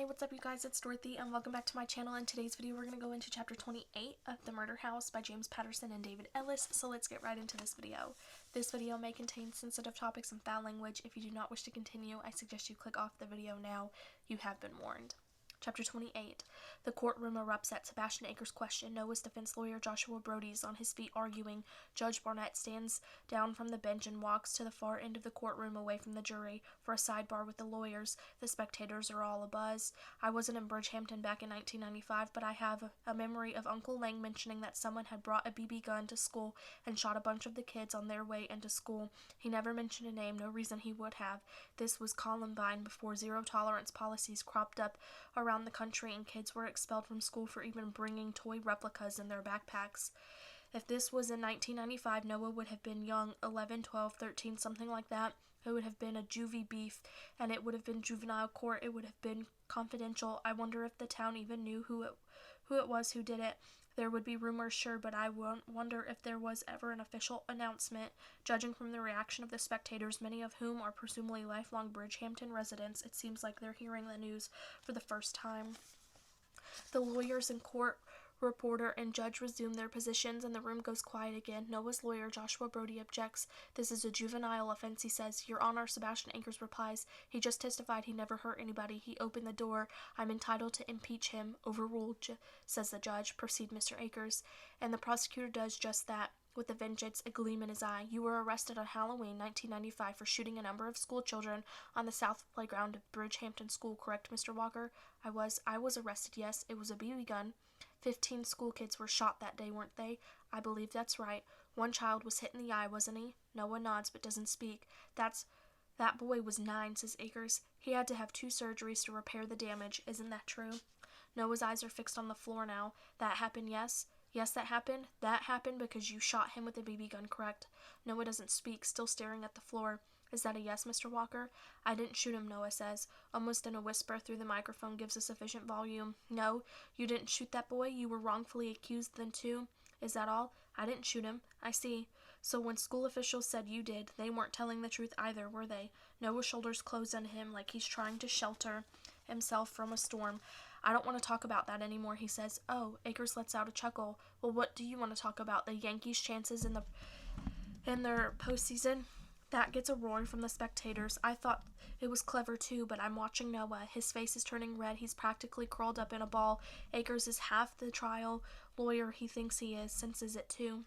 what's up you guys, it's Dorothy and welcome back to my channel. In today's video we're going to go into chapter 28 of The Murder House by James Patterson and David Ellis, so let's get right into this video. This video may contain sensitive topics and foul language. If you do not wish to continue, I suggest you click off the video now. You have been warned. Chapter 28. The courtroom erupts at Sebastian Acres' question. Noah's defense lawyer Joshua Brody is on his feet arguing. Judge Barnett stands down from the bench and walks to the far end of the courtroom away from the jury for a sidebar with the lawyers. The spectators are all abuzz. I wasn't in Bridgehampton back in 1995, but I have a memory of Uncle Lang mentioning that someone had brought a BB gun to school and shot a bunch of the kids on their way into school. He never mentioned a name, no reason he would have. This was Columbine, before zero-tolerance policies cropped up around the country and kids were expelled from school for even bringing toy replicas in their backpacks. If this was in 1995, Noah would have been young, 11, 12, 13, something like that. It would have been a juvie beef, and it would have been juvenile court. It would have been confidential. I wonder if the town even knew who it was who did it. There would be rumors, sure, but I wonder if there was ever an official announcement. Judging from the reaction of the spectators, many of whom are presumably lifelong Bridgehampton residents, it seems like they're hearing the news for the first time. The lawyers and court reporter and judge resume their positions and the room goes quiet again. Noah's lawyer, Joshua Brody, objects. This is a juvenile offense, he says. Your Honor, Sebastian Acres replies. He just testified he never hurt anybody. He opened the door. I'm entitled to impeach him. Overruled, says the judge. Proceed, Mr. Acres. And the prosecutor does just that. With a vengeance, a gleam in his eye. You were arrested on Halloween 1995 for shooting a number of school children on the south playground of Bridgehampton School, correct, Mr. Walker? I was arrested, yes. It was a BB gun. 15 school kids were shot that day, weren't they? I believe that's right. One child was hit in the eye, wasn't he? Noah nods but doesn't speak. That boy was 9, says Acres. He had to have 2 surgeries to repair the damage. Isn't that true? Noah's eyes are fixed on the floor now. That happened, yes? Yes, that happened. That happened because you shot him with a BB gun, correct? Noah doesn't speak, still staring at the floor. Is that a yes, Mr. Walker? I didn't shoot him, Noah says, almost in a whisper through the microphone gives a sufficient volume. No, you didn't shoot that boy? You were wrongfully accused then too? Is that all? I didn't shoot him. I see. So when school officials said you did, they weren't telling the truth either, were they? Noah's shoulders close on him like he's trying to shelter himself from a storm. I don't want to talk about that anymore, he says. Oh, Acres lets out a chuckle. Well, what do you want to talk about? The Yankees' chances in their postseason? That gets a roar from the spectators. I thought it was clever too, but I'm watching Noah. His face is turning red. He's practically curled up in a ball. Acres is half the trial lawyer he thinks he is, senses it too.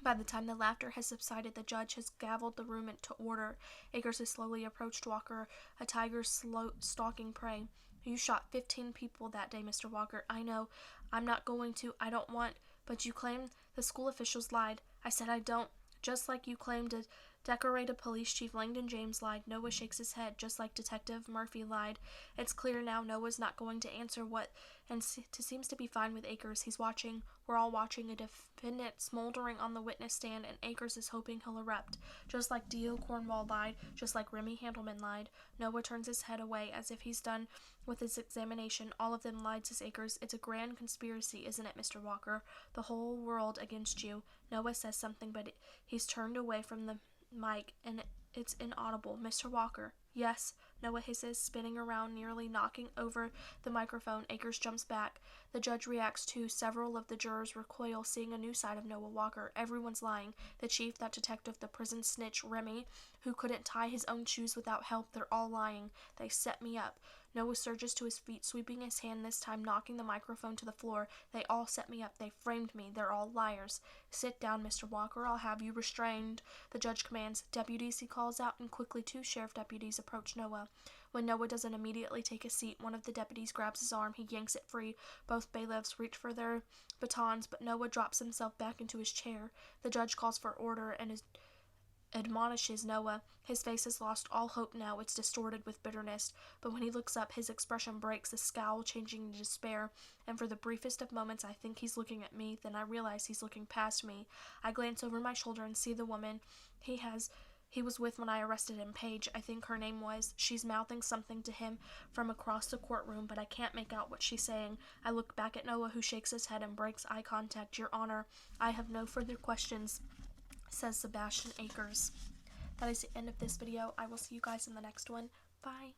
By the time the laughter has subsided, the judge has gavelled the room into order. Acres has slowly approached Walker, a tiger stalking prey. You shot 15 people that day, Mr. Walker. I know. I'm not going to. I don't want. But you claim the school officials lied. I said I don't. Just like you claimed to decorated police chief Langdon James lied. Noah shakes his head, just like Detective Murphy lied. It's clear now Noah's not going to answer seems to be fine with Acres. He's watching. We're all watching a defendant smoldering on the witness stand, and Acres is hoping he'll erupt. Just like Dio Cornwall lied, just like Remy Handelman lied. Noah turns his head away as if he's done with his examination. All of them lied, says Acres. It's a grand conspiracy, isn't it, Mr. Walker? The whole world against you. Noah says something, but he's turned away from the mic, and it's inaudible. Mr. Walker. Yes, Noah hisses, spinning around, nearly knocking over the microphone. Acres jumps back. The judge reacts too. Several of the jurors recoil, seeing a new side of Noah Walker. Everyone's lying. The chief, that detective, the prison snitch, Remy, who couldn't tie his own shoes without help, they're all lying. They set me up. Noah surges to his feet, sweeping his hand, this time knocking the microphone to the floor. They all set me up. They framed me. They're all liars. Sit down, Mr. Walker. I'll have you restrained. The judge commands. Deputies, he calls out, and quickly 2 sheriff deputies approach Noah. When Noah doesn't immediately take a seat, one of the deputies grabs his arm. He yanks it free. Both bailiffs reach for their batons, but Noah drops himself back into his chair. The judge calls for order and admonishes Noah. His face has lost all hope now. It's distorted with bitterness. But when he looks up, his expression breaks, a scowl changing to despair. And for the briefest of moments, I think he's looking at me. Then I realize he's looking past me. I glance over my shoulder and see the woman he was with when I arrested him, Paige, I think her name was. She's mouthing something to him from across the courtroom, but I can't make out what she's saying. I look back at Noah, who shakes his head and breaks eye contact. Your Honor, I have no further questions, says Sebastian Acres. That is the end of this video. I will see you guys in the next one. Bye.